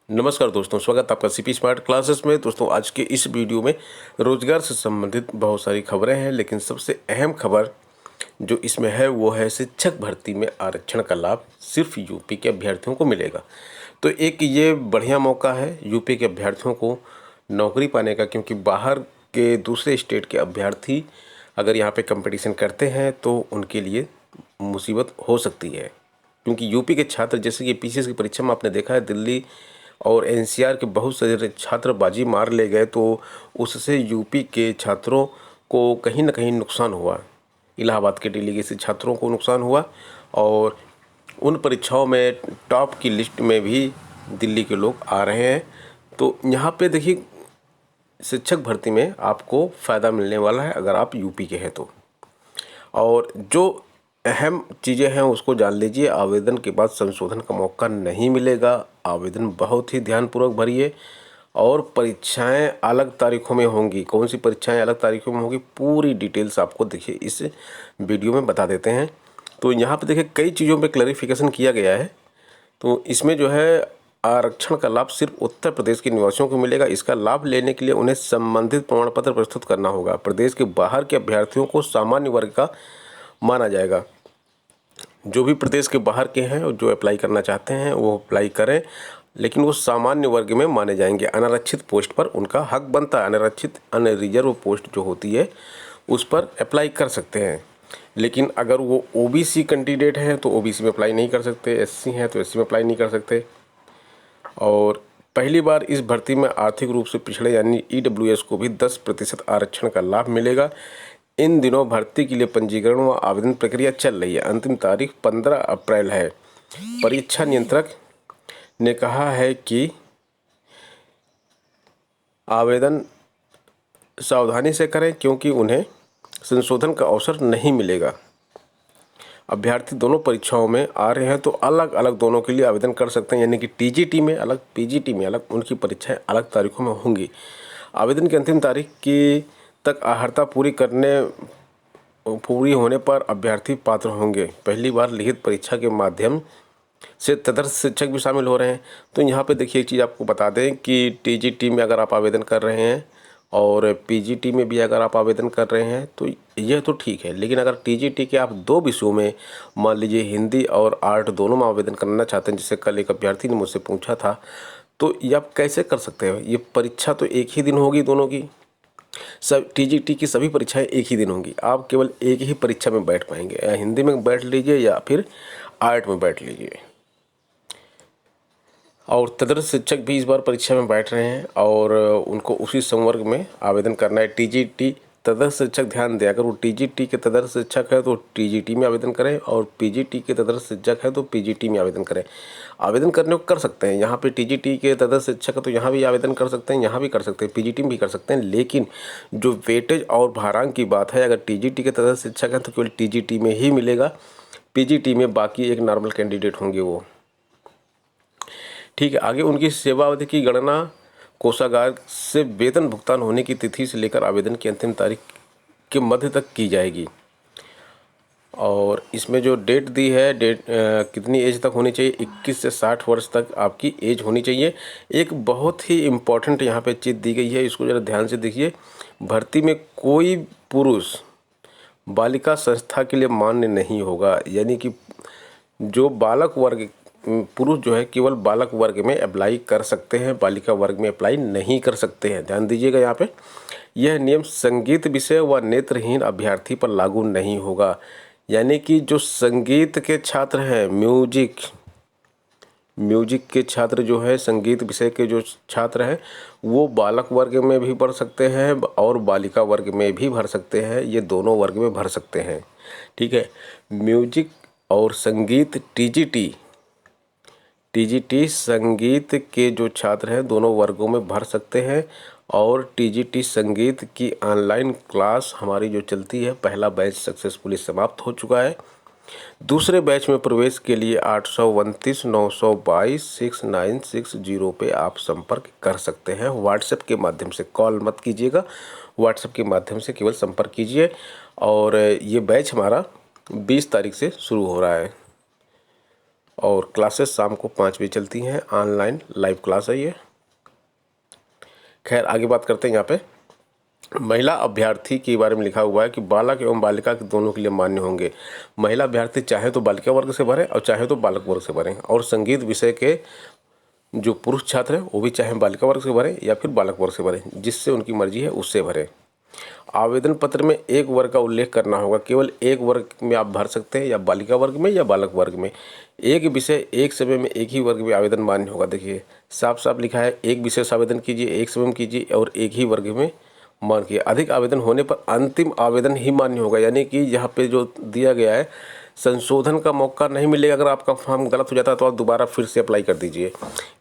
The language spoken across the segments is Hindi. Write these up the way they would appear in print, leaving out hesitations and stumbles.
नमस्कार दोस्तों, स्वागत है आपका सीपी स्मार्ट क्लासेस में। दोस्तों, आज के इस वीडियो में रोजगार से संबंधित बहुत सारी खबरें हैं, लेकिन सबसे अहम खबर जो इसमें है वो है शिक्षक भर्ती में आरक्षण का लाभ सिर्फ यूपी के अभ्यर्थियों को मिलेगा। तो एक ये बढ़िया मौका है यूपी के अभ्यर्थियों को नौकरी पाने का, क्योंकि बाहर के दूसरे स्टेट के अभ्यर्थी अगर यहाँ पे कंपटीशन करते हैं तो उनके लिए मुसीबत हो सकती है। क्योंकि यूपी के छात्र, जैसे कि पीसीएस की परीक्षा में आपने देखा है, दिल्ली और एनसीआर के बहुत सारे छात्र बाजी मार ले गए, तो उससे यूपी के छात्रों को कहीं ना कहीं नुकसान हुआ। इलाहाबाद के डेलीगेट छात्रों को नुकसान हुआ और उन परीक्षाओं में टॉप की लिस्ट में भी दिल्ली के लोग आ रहे हैं। तो यहाँ पे देखिए, शिक्षक भर्ती में आपको फ़ायदा मिलने वाला है अगर आप यूपी के हैं तो। और जो अहम चीज़ें हैं उसको जान लीजिए। आवेदन के बाद संशोधन का मौका नहीं मिलेगा। आवेदन बहुत ही ध्यानपूर्वक भरिए और परीक्षाएं अलग तारीखों में होंगी। कौन सी परीक्षाएं अलग तारीखों में होंगी, पूरी डिटेल्स आपको देखिए इस वीडियो में बता देते हैं। तो यहाँ पे देखिए कई चीज़ों पे क्लैरिफिकेशन किया गया है। तो इसमें जो है आरक्षण का लाभ सिर्फ उत्तर प्रदेश के निवासियों को मिलेगा। इसका लाभ लेने के लिए उन्हें संबंधित प्रमाण पत्र प्रस्तुत करना होगा। प्रदेश के बाहर के अभ्यर्थियों को सामान्य वर्ग का माना जाएगा। जो भी प्रदेश के बाहर के हैं और जो अप्लाई करना चाहते हैं वो अप्लाई करें, लेकिन वो सामान्य वर्ग में माने जाएंगे। अनारक्षित पोस्ट पर उनका हक बनता है। अनारक्षित अनरिजर्व पोस्ट जो होती है उस पर अप्लाई कर सकते हैं, लेकिन अगर वो ओबीसी कैंडिडेट हैं तो ओबीसी में अप्लाई नहीं कर सकते, एससी हैं तो एससी में अप्लाई नहीं कर सकते। और पहली बार इस भर्ती में आर्थिक रूप से पिछड़े यानी ईडब्ल्यूएस को भी 10% आरक्षण का लाभ मिलेगा। इन दिनों भर्ती के लिए पंजीकरण व आवेदन प्रक्रिया चल रही है। अंतिम तारीख 15 अप्रैल है। परीक्षा नियंत्रक ने कहा है कि आवेदन सावधानी से करें, क्योंकि उन्हें संशोधन का अवसर नहीं मिलेगा। अभ्यर्थी दोनों परीक्षाओं में आ रहे हैं तो अलग अलग दोनों के लिए आवेदन कर सकते हैं, यानी कि टीजीटी में अलग, पीजीटी में अलग, उनकी परीक्षाएं अलग तारीखों में होंगी। आवेदन की अंतिम तारीख की तक अर्हता पूरी होने पर अभ्यर्थी पात्र होंगे। पहली बार लिखित परीक्षा के माध्यम से तदर्थ शिक्षक भी शामिल हो रहे हैं। तो यहाँ पे देखिए एक चीज़ आपको बता दें कि टीजीटी में अगर आप आवेदन कर रहे हैं और पीजीटी में भी अगर आप आवेदन कर रहे हैं तो यह तो ठीक है, लेकिन अगर टीजीटी के आप दो विषयों में, मान लीजिए हिंदी और आर्ट दोनों में आवेदन करना चाहते हैं, जिससे कल एक अभ्यर्थी ने मुझसे पूछा था, तो ये आप कैसे कर सकते हैं? ये परीक्षा तो एक ही दिन होगी दोनों की। सब टीजीटी की सभी परीक्षाएं एक ही दिन होंगी। आप केवल एक ही परीक्षा में बैठ पाएंगे, या हिंदी में बैठ लीजिए या फिर आर्ट में बैठ लीजिए। और तदर्थ शिक्षक भी इस बार परीक्षा में बैठ रहे हैं और उनको उसी संवर्ग में आवेदन करना है। टीजीटी तदर्थ शिक्षक, ध्यान दें, अगर वो टीजीटी के तदर्थ शिक्षक है तो टीजीटी में आवेदन करें और पीजीटी के तदर्थ शिक्षक है तो पीजीटी में आवेदन करें। आवेदन करने को कर सकते हैं। यहाँ पे टीजीटी के तदर्थ शिक्षक है तो यहाँ भी आवेदन कर सकते हैं, यहाँ भी कर सकते हैं, पीजीटी में भी कर सकते हैं। लेकिन जो वेटेज और भारांक की बात है, अगर टीजीटी के तदर्थ शिक्षक हैं तो केवल टीजीटी में ही मिलेगा। पीजीटी में बाकी एक नॉर्मल कैंडिडेट होंगे वो, ठीक है। आगे उनकी सेवा अवधि की गणना कोषागार से वेतन भुगतान होने की तिथि से लेकर आवेदन की अंतिम तारीख के मध्य तक की जाएगी। और इसमें जो डेट दी है, कितनी एज तक होनी चाहिए, 21 से 60 वर्ष तक आपकी एज होनी चाहिए। एक बहुत ही इम्पॉर्टेंट यहाँ पे चीज़ दी गई है, इसको ज़रा ध्यान से देखिए। भर्ती में कोई पुरुष बालिका संस्था के लिए मान्य नहीं होगा, यानी कि जो बालक वर्ग, पुरुष जो है केवल बालक वर्ग में अप्लाई कर सकते हैं, बालिका वर्ग में अप्लाई नहीं कर सकते हैं। ध्यान दीजिएगा यहाँ पे, यह नियम संगीत विषय व नेत्रहीन अभ्यर्थी पर लागू नहीं होगा। यानी कि जो संगीत के छात्र हैं, म्यूजिक के छात्र जो है, संगीत विषय के जो छात्र हैं, वो बालक वर्ग में भी भर सकते हैं और बालिका वर्ग में भी भर सकते हैं। ये दोनों वर्ग में भर सकते हैं, ठीक है। म्यूजिक और संगीत टीजीटी संगीत के जो छात्र हैं दोनों वर्गों में भर सकते हैं। और टीजीटी संगीत की ऑनलाइन क्लास हमारी जो चलती है, पहला बैच सक्सेसफुली समाप्त हो चुका है। दूसरे बैच में प्रवेश के लिए 829 922 6960 पे आप संपर्क कर सकते हैं। व्हाट्सएप के माध्यम से, कॉल मत कीजिएगा, व्हाट्सएप के माध्यम से केवल संपर्क कीजिए। और ये बैच हमारा 20 तारीख से शुरू हो रहा है। और क्लासेस शाम को 5 बजे चलती हैं, ऑनलाइन लाइव क्लास है ये। खैर आगे बात करते हैं। यहाँ पे महिला अभ्यर्थी के बारे में लिखा हुआ है कि बालक एवं बालिका के दोनों के लिए मान्य होंगे। महिला अभ्यर्थी चाहे तो बालिका वर्ग से भरें और चाहे तो बालक वर्ग से भरें, और संगीत विषय के जो पुरुष छात्र हैं वो भी चाहे बालिका वर्ग से भरें या फिर बालक वर्ग से भरें, जिससे उनकी मर्जी है उससे भरें। आवेदन पत्र में एक वर्ग का उल्लेख करना होगा। केवल एक वर्ग में आप भर सकते हैं, या बालिका वर्ग में या बालक वर्ग में। एक विषय एक समय में एक ही वर्ग में आवेदन मान्य होगा। देखिए साफ साफ लिखा है, एक विषय से आवेदन कीजिए, एक समय में कीजिए और एक ही वर्ग में मान्य कीजिए। अधिक आवेदन होने पर अंतिम आवेदन ही मान्य होगा। यानी कि यहाँ पे जो दिया गया है, संशोधन का मौका नहीं मिलेगा। अगर आपका फॉर्म गलत हो जाता है तो आप दोबारा फिर से अप्लाई कर दीजिए,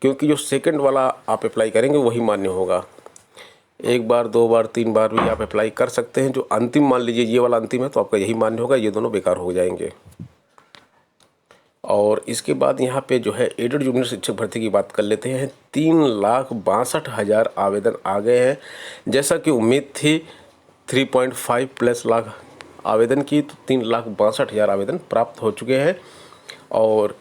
क्योंकि जो सेकंड वाला आप अप्लाई करेंगे वही मान्य होगा। एक बार, दो बार, तीन बार भी आप अप्लाई कर सकते हैं। जो अंतिम मान लीजिए ये वाला अंतिम है तो आपका यही मान्य होगा, ये दोनों बेकार हो जाएंगे। और इसके बाद यहाँ पे जो है एडेड जूनियर शिक्षक भर्ती की बात कर लेते हैं। 3,62,000 आवेदन आ गए हैं। जैसा कि उम्मीद थी 3.5 प्लस लाख आवेदन की, तो 3,62,000 आवेदन प्राप्त हो चुके हैं। और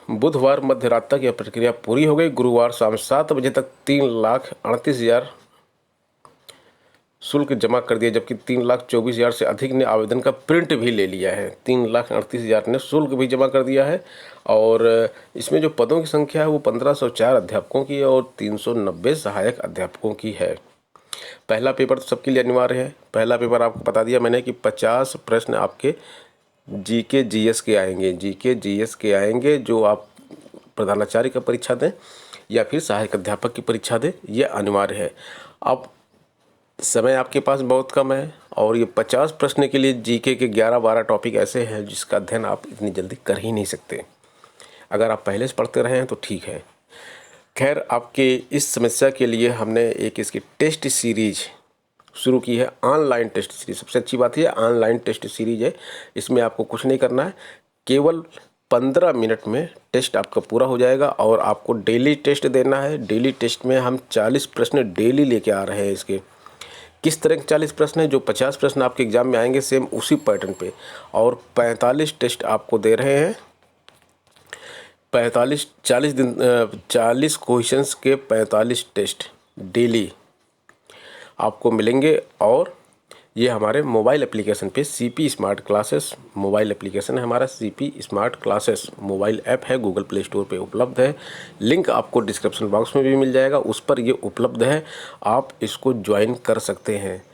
बुधवार मध्य रात तक यह प्रक्रिया पूरी हो गई। गुरुवार शाम 7 बजे तक 3,38,000 शुल्क जमा कर दिया, जबकि 3,24,000 से अधिक ने आवेदन का प्रिंट भी ले लिया है। 3,38,000 ने शुल्क भी जमा कर दिया है। और इसमें जो पदों की संख्या है वो 1,504 अध्यापकों की और 390 सहायक अध्यापकों की है। पहला पेपर तो सबके लिए अनिवार्य है। पहला पेपर आपको बता दिया मैंने कि 50 प्रश्न आपके जीके जीएस के आएंगे। जीके जीएस के आएंगे, जो आप प्रधानाचार्य का परीक्षा दें या फिर सहायक अध्यापक की परीक्षा दें, ये अनिवार्य है। अब समय आपके पास बहुत कम है और ये 50 प्रश्न के लिए जीके के 11-12 टॉपिक ऐसे हैं जिसका अध्ययन आप इतनी जल्दी कर ही नहीं सकते। अगर आप पहले से पढ़ते रहे हैं तो ठीक है। खैर आपके इस समस्या के लिए हमने एक इसकी टेस्ट सीरीज शुरू की है, ऑनलाइन टेस्ट सीरीज। सबसे अच्छी बात यह ऑनलाइन टेस्ट सीरीज है। इसमें आपको कुछ नहीं करना है, केवल 15 मिनट में टेस्ट आपका पूरा हो जाएगा और आपको डेली टेस्ट देना है। डेली टेस्ट में हम 40 प्रश्न डेली लेके आ रहे हैं। इसके किस तरह के 40 प्रश्न हैं? जो 50 प्रश्न आपके एग्जाम में आएंगे सेम उसी पैटर्न पे, और 45 टेस्ट आपको दे रहे हैं। 40 क्वेश्चंस के 45 टेस्ट डेली आपको मिलेंगे। और ये हमारे मोबाइल एप्लीकेशन पे CP smart classes mobile application है हमारा। CP smart classes mobile app है, गूगल प्ले स्टोर पे उपलब्ध है। लिंक आपको डिस्क्रिप्शन बॉक्स में भी मिल जाएगा, उस पर ये उपलब्ध है। आप इसको ज्वाइन कर सकते हैं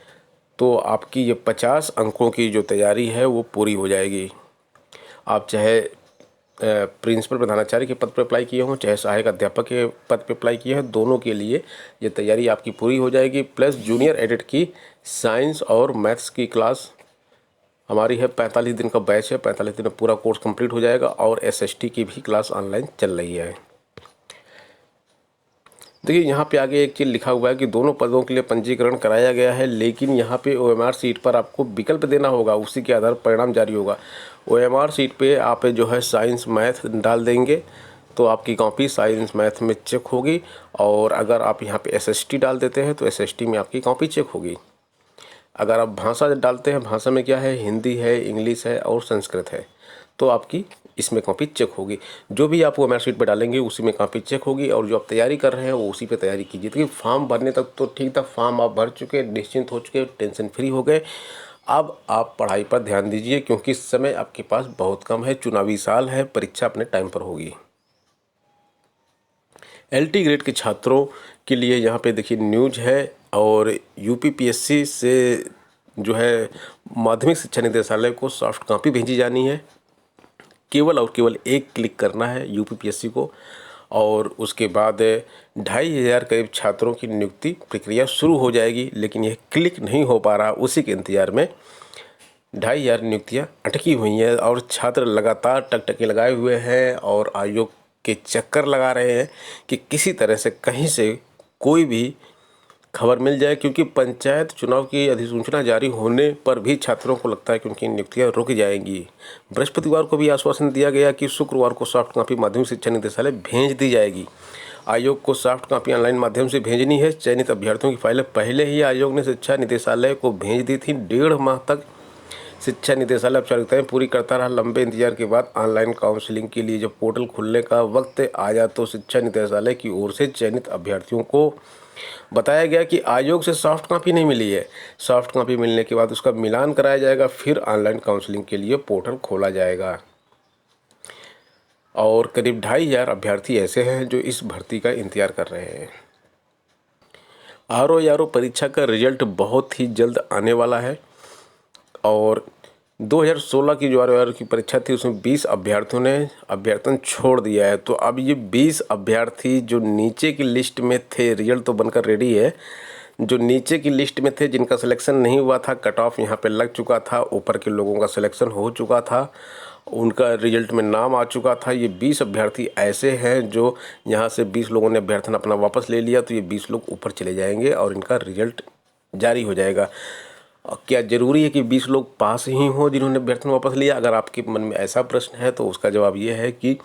तो आपकी ये 50 अंकों की जो तैयारी है वो पूरी हो जाएगी। आप चाहे प्रिंसिपल प्रधानाचार्य के पद पर अप्लाई किए हों, चाहे सहायक अध्यापक के पद पर अप्लाई किए हैं, दोनों के लिए ये तैयारी आपकी पूरी हो जाएगी। प्लस जूनियर एडिट की साइंस और मैथ्स की क्लास हमारी है। 45 दिन का बैच है, 45 दिन में पूरा कोर्स कंप्लीट हो जाएगा। और एसएसटी की भी क्लास ऑनलाइन चल रही है। देखिए यहाँ पे आगे एक चीज़ लिखा हुआ है कि दोनों पदों के लिए पंजीकरण कराया गया है, लेकिन यहाँ पे ओएमआर सीट पर आपको विकल्प देना होगा, उसी के आधार पर परिणाम जारी होगा। ओएमआर सीट पे आप जो है साइंस मैथ डाल देंगे तो आपकी कॉपी साइंस मैथ में चेक होगी। और अगर आप यहाँ पे एसएसटी डाल देते हैं तो एसएसटी में आपकी कॉपी चेक होगी। अगर आप भाषा डालते हैं, भाषा में क्या है, हिंदी है, इंग्लिश है और संस्कृत है, तो आपकी इसमें कॉपी चेक होगी। जो भी आप ओएमआर शीट पे डालेंगे उसी में कॉपी चेक होगी। और जो आप तैयारी कर रहे हैं वो उसी पे तैयारी कीजिए। देखिए फॉर्म भरने तक तो ठीक था, फॉर्म आप भर चुके, निश्चिंत हो चुके, टेंशन फ्री हो गए। अब आप पढ़ाई पर ध्यान दीजिए, क्योंकि समय आपके पास बहुत कम है। चुनावी साल है, परीक्षा अपने टाइम पर होगी। एलटी ग्रेड के छात्रों के लिए यहाँ पे देखिए न्यूज है। और यूपीपीएससी से जो है माध्यमिक शिक्षा निदेशालय को सॉफ्ट कॉपी भेजी जानी है। केवल और केवल एक क्लिक करना है यूपीपीएससी को, और उसके बाद 2,500 करीब छात्रों की नियुक्ति प्रक्रिया शुरू हो जाएगी। लेकिन यह क्लिक नहीं हो पा रहा, उसी के इंतजार में 2,500 नियुक्तियाँ अटकी हुई हैं और छात्र लगातार टकटकी लगाए हुए हैं और आयोग के चक्कर लगा रहे हैं कि किसी तरह से कहीं से कोई भी खबर मिल जाए। क्योंकि पंचायत चुनाव की अधिसूचना जारी होने पर भी छात्रों को लगता है कि उनकी नियुक्तियाँ रुक जाएंगी। बृहस्पतिवार को भी आश्वासन दिया गया कि शुक्रवार को सॉफ्ट कॉपी माध्यमिक शिक्षा निदेशालय भेज दी जाएगी। आयोग को सॉफ्ट कॉपी ऑनलाइन माध्यम से भेजनी है। चयनित अभ्यर्थियों की फाइलें पहले ही आयोग ने शिक्षा निदेशालय को भेज दी थी। 1.5 माह तक शिक्षा निदेशालय औपचारिकताएं पूरी करता रहा। लंबे इंतजार के बाद ऑनलाइन काउंसलिंग के लिए जब पोर्टल खुलने का वक्त आया तो शिक्षा निदेशालय की ओर से चयनित अभ्यर्थियों को बताया गया कि आयोग से सॉफ्ट कॉपी नहीं मिली है। सॉफ्ट कॉपी मिलने के बाद उसका मिलान कराया जाएगा, फिर ऑनलाइन काउंसलिंग के लिए पोर्टल खोला जाएगा। और करीब 2500 अभ्यर्थी ऐसे हैं जो इस भर्ती का इंतजार कर रहे हैं। आरओ परीक्षा का रिजल्ट बहुत ही जल्द आने वाला है और 2016 की जो आरओ की परीक्षा थी उसमें 20 अभ्यर्थियों ने अभ्यर्थन छोड़ दिया है। तो अब ये 20 अभ्यर्थी जो नीचे की लिस्ट में थे, रिजल्ट तो बनकर रेडी है, जो नीचे की लिस्ट में थे जिनका सिलेक्शन नहीं हुआ था, कट ऑफ यहाँ पे लग चुका था, ऊपर के लोगों का सिलेक्शन हो चुका था, उनका रिजल्ट में नाम आ चुका था। ये 20 अभ्यर्थी ऐसे हैं जो यहाँ से 20 लोगों ने अभ्यर्थन अपना वापस ले लिया, तो ये 20 लोग ऊपर चले जाएंगे और इनका रिजल्ट जारी हो जाएगा। क्या ज़रूरी है कि 20 लोग पास ही हों जिन्होंने अभ्यर्थन वापस लिया? अगर आपके मन में ऐसा प्रश्न है तो उसका जवाब ये है कि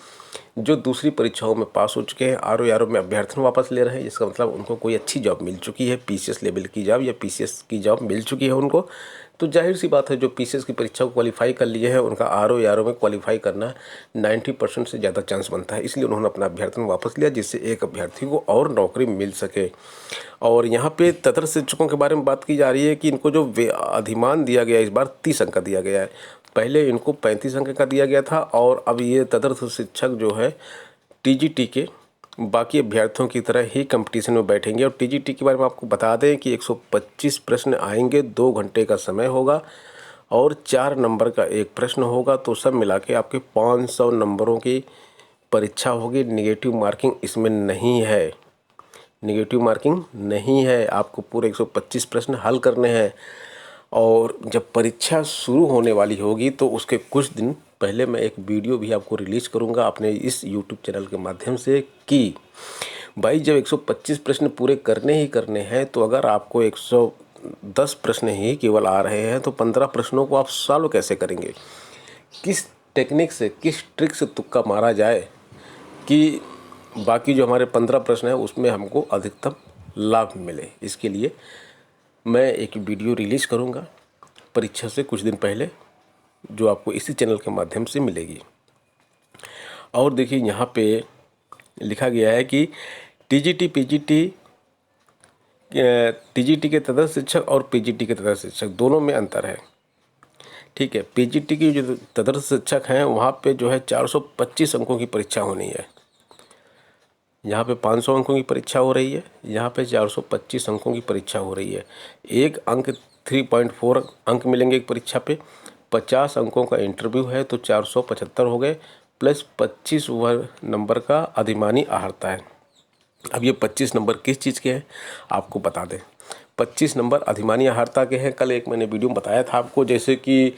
जो दूसरी परीक्षाओं में पास हो चुके हैं, आरओ में अभ्यर्थन वापस ले रहे हैं, इसका मतलब उनको कोई अच्छी जॉब मिल चुकी है, पीसीएस लेवल की जॉब या पीसीएस की जॉब मिल चुकी है उनको। तो जाहिर सी बात है जो पीसीएस की परीक्षा को क्वालिफाई कर लिए हैं उनका आरओ में क्वालिफाई करना 90% से ज़्यादा चांस बनता है। इसलिए उन्होंने अपना अभ्यर्थन वापस लिया जिससे एक अभ्यर्थी को और नौकरी मिल सके। और यहाँ पे तदर्थ शिक्षकों के बारे में बात की जा रही है कि इनको जो अधिमान दिया गया इस बार 30 अंक का दिया गया है। पहले इनको 35 अंक का दिया गया था और अब ये तदर्थ शिक्षक जो है टीजीटी के बाकी अभ्यर्थियों की तरह ही कंपटीशन में बैठेंगे। और टीजीटी के बारे में आपको बता दें कि 125 प्रश्न आएंगे, 2 घंटे का समय होगा और 4 नंबर का एक प्रश्न होगा। तो सब मिला के आपके 500 नंबरों की परीक्षा होगी। नेगेटिव मार्किंग इसमें नहीं है, नेगेटिव मार्किंग नहीं है। आपको पूरे 125 प्रश्न हल करने हैं और जब परीक्षा शुरू होने वाली होगी तो उसके कुछ दिन पहले मैं एक वीडियो भी आपको रिलीज़ करूंगा अपने इस YouTube चैनल के माध्यम से कि भाई जब 125 प्रश्न पूरे करने ही करने हैं तो अगर आपको 110 प्रश्न ही केवल आ रहे हैं तो 15 प्रश्नों को आप सॉल्व कैसे करेंगे? किस टेक्निक से, किस ट्रिक से तुक्का मारा जाए कि बाकी जो हमारे 15 प्रश्न हैं उसमें हमको अधिकतम लाभ मिले? इसके लिए मैं एक वीडियो रिलीज़ करूंगा परीक्षा से कुछ दिन पहले, जो आपको इसी चैनल के माध्यम से मिलेगी। और देखिए यहाँ पे लिखा गया है कि टीजीटी के तदर्थ शिक्षक और पीजीटी के तदर्थ शिक्षक दोनों में अंतर है। ठीक है, पीजीटी की जो तदर्थ शिक्षक हैं वहाँ पे जो है 425 अंकों की परीक्षा होनी है। यहाँ पे 500 अंकों की परीक्षा हो रही है, यहाँ पे 425 अंकों की परीक्षा हो रही है। एक अंक 3.4 अंक मिलेंगे एक परीक्षा पे। 50 अंकों का इंटरव्यू है तो 475 हो गए, प्लस 25 नंबर का अधिमानी अहर्ता है। अब ये 25 नंबर किस चीज़ के हैं आपको बता दें। 25 नंबर अधिमानी अहर्ता के हैं। कल एक मैंने वीडियो में बताया था आपको, जैसे कि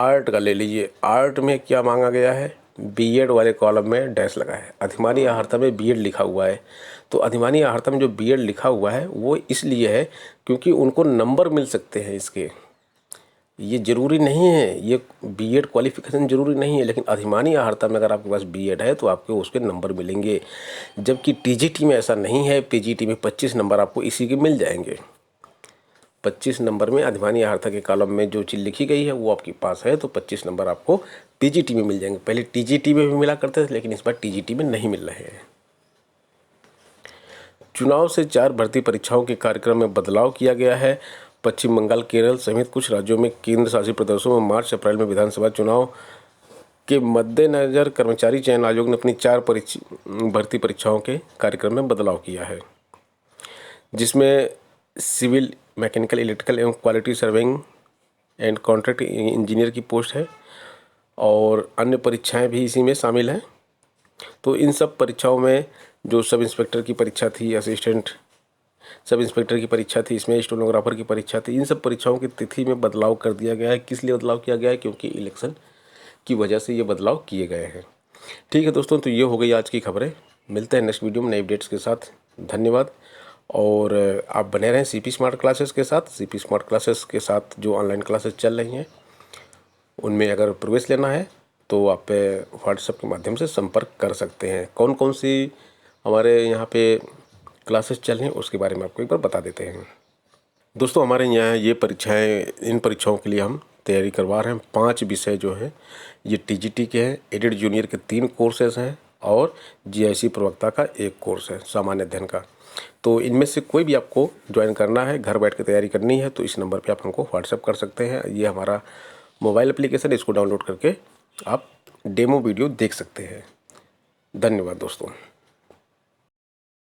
आर्ट का ले लीजिए, आर्ट में क्या मांगा गया है, बीएड वाले कॉलम में डैश लगा है, अधिमानी अहर्ता में बीएड लिखा हुआ है। तो अधिमानी अहर्ता में जो बीएड लिखा हुआ है वो इसलिए है क्योंकि उनको नंबर मिल सकते हैं इसके। ये ज़रूरी नहीं है, ये बीएड क्वालिफिकेशन ज़रूरी नहीं है, लेकिन अधिमानी अहर्ता में अगर आपके पास बीएड है तो आपको उसके नंबर मिलेंगे। जबकि टीजीटी में ऐसा नहीं है, पीजीटी में 25 नंबर आपको इसी के मिल जाएंगे। 25 नंबर में अधिमानी अहर्ता के कॉलम में जो चीज़ लिखी गई है वो आपके पास है तो 25 नंबर आपको टीजीटी में मिल जाएंगे। पहले टीजीटी में भी मिला करते थे लेकिन इस बार टीजीटी में नहीं मिल रहे हैं। चुनाव से 4 भर्ती परीक्षाओं के कार्यक्रम में बदलाव किया गया है। पश्चिम बंगाल, केरल समेत कुछ राज्यों में केंद्र शासित प्रदेशों में मार्च अप्रैल में विधानसभा चुनाव के मद्देनज़र कर्मचारी चयन आयोग ने अपनी 4 भर्ती परीक्षाओं के कार्यक्रम में बदलाव किया है, जिसमें सिविल, मैकेनिकल, इलेक्ट्रिकल एवं quality surveying and contract engineer की पोस्ट है और अन्य परीक्षाएं भी इसी में शामिल हैं। तो इन सब परीक्षाओं में जो सब इंस्पेक्टर की परीक्षा थी, असिस्टेंट सब इंस्पेक्टर की परीक्षा थी, इसमें स्टेनोग्राफर की परीक्षा थी, इन सब परीक्षाओं की तिथि में बदलाव कर दिया गया है। किस लिए बदलाव किया गया है? क्योंकि इलेक्शन की वजह से ये बदलाव किए गए हैं। ठीक है दोस्तों, तो ये हो गई आज की खबरें। मिलते हैं नेक्स्ट वीडियो में नए अपडेट्स के साथ। धन्यवाद। और आप बने रहें सीपी स्मार्ट क्लासेस के साथ। सीपी स्मार्ट क्लासेस के साथ जो ऑनलाइन क्लासेस चल रही हैं उनमें अगर प्रवेश लेना है तो आप व्हाट्सएप के माध्यम से संपर्क कर सकते हैं। कौन कौन सी हमारे यहाँ पे क्लासेस चल रही हैं उसके बारे में आपको एक बार बता देते हैं। दोस्तों, हमारे यहाँ ये परीक्षाएं, इन परीक्षाओं के लिए हम तैयारी करवा रहे हैं। 5 विषय जो हैं ये टीजीटी के हैं, एडेड जूनियर के 3 कोर्सेज हैं और जीआईसी प्रवक्ता का 1 कोर्स है सामान्य अध्ययन का। तो इनमें से कोई भी आपको ज्वाइन करना है, घर बैठ के तैयारी करनी है, तो इस नंबर पे आप हमको व्हाट्सएप कर सकते हैं। ये हमारा मोबाइल एप्लीकेशन है, इसको डाउनलोड करके आप डेमो वीडियो देख सकते हैं। धन्यवाद दोस्तों।